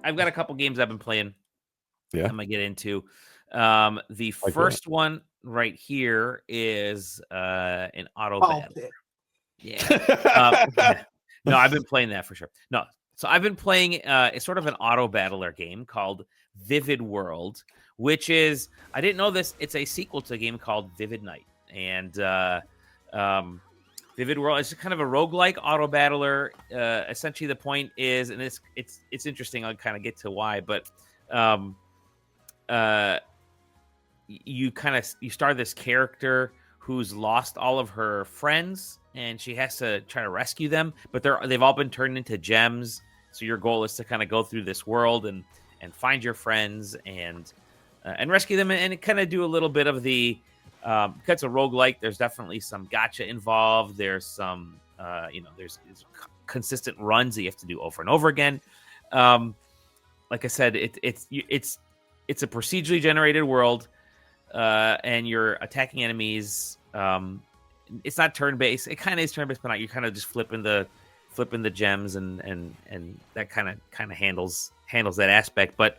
I've got a couple games I've been playing. Yeah. I'm gonna get into. The Like first one right here is an auto Ball battle. pit. Yeah. No, I've been playing that for sure. No, so I've been playing it's sort of an auto battler game called Vivid World, which is I didn't know this. It's a sequel to a game called Vivid Night, and Vivid World is kind of a roguelike auto battler. Essentially, the point is, and it's interesting. I'll kind of get to why, but you start this character who's lost all of her friends, and she has to try to rescue them. But they've all been turned into gems. So your goal is to kind of go through this world and find your friends and rescue them, and kind of do a little bit of the because it's a roguelike. There's definitely some gacha involved. There's some there's consistent runs that you have to do over and over again. Like I said, it's a procedurally generated world, and you're attacking enemies. It's not turn-based. It kind of is turn-based, but not. You're kind of just flipping the gems, and that kind of handles that aspect. But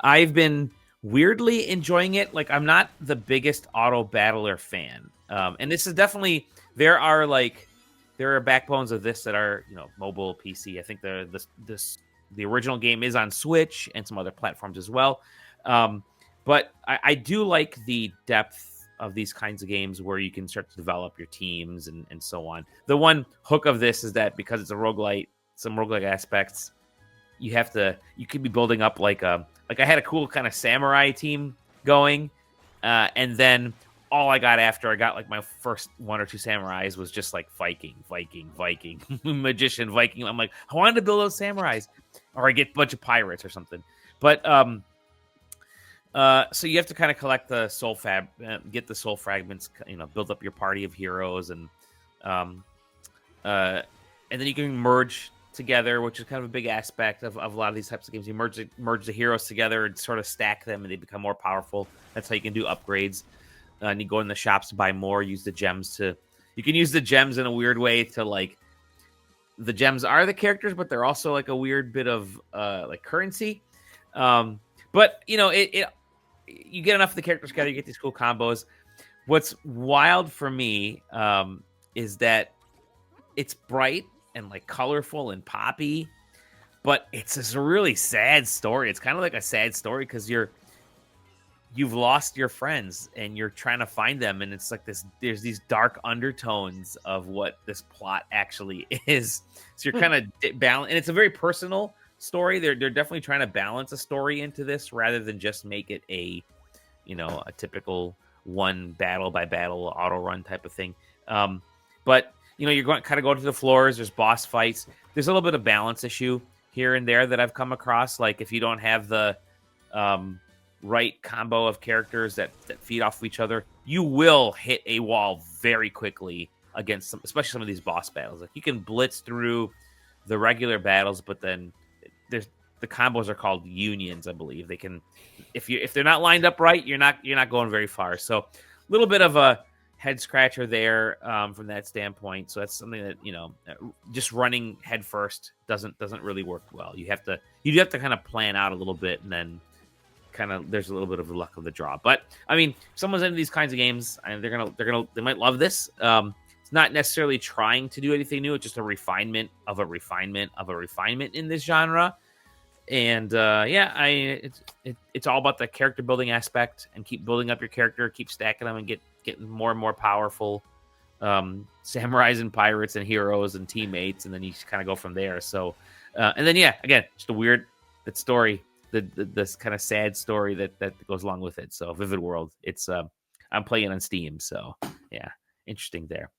I've been weirdly enjoying it. Like, I'm not the biggest auto battler fan, and this is definitely there are backbones of this that are mobile, PC. I think the original game is on Switch and some other platforms as well. But I do like the depth of these kinds of games where you can start to develop your teams and so on. The one hook of this is that because it's a roguelite, some roguelike aspects, you could be building up like I had a cool kind of samurai team going, and then all I got after I got like my first one or two samurais was just like Viking, magician, Viking. I'm like, I wanted to build those samurais, or I get a bunch of pirates or something. But so you have to kind of collect the get the soul fragments, build up your party of heroes, and then you can merge together, which is kind of a big aspect of a lot of these types of games. You merge the heroes together and sort of stack them, and they become more powerful. That's how you can do upgrades. And you go in the shops to buy more. Use the gems you can use the gems in a weird way to like. The gems are the characters, but they're also like a weird bit of like currency. But you get enough of the characters together, you get these cool combos. What's wild for me is that it's bright and like colorful and poppy, but it's this really sad story. It's kind of like a sad story because you've lost your friends and you're trying to find them, and it's like there's these dark undertones of what this plot actually is. So you're kind of balance, and it's a very personal story. They're definitely trying to balance a story into this rather than just make it a typical one battle by battle auto run type of thing. But you're going to the floors. There's boss fights. There's a little bit of balance issue here and there that I've come across. Like if you don't have the right combo of characters that feed off of each other, you will hit a wall very quickly against especially some of these boss battles. Like you can blitz through the regular battles, but then the combos are called unions, I believe. They can, if they're not lined up right, you're not going very far. So a little bit of a head scratcher there from that standpoint. So that's something that just running head first doesn't really work well. You have to kind of plan out a little bit, and then kind of there's a little bit of the luck of the draw. But I mean, if someone's into these kinds of games, and they might love this. It's not necessarily trying to do anything new. It's just a refinement of a refinement of a refinement in this genre. And it's all about the character building aspect, and keep building up your character, keep stacking them, and getting more and more powerful samurais and pirates and heroes and teammates, and then you kind of go from there. So, and then again, just a weird story, this kind of sad story that goes along with it. So, Vivid World, it's I'm playing on Steam, so yeah, interesting there.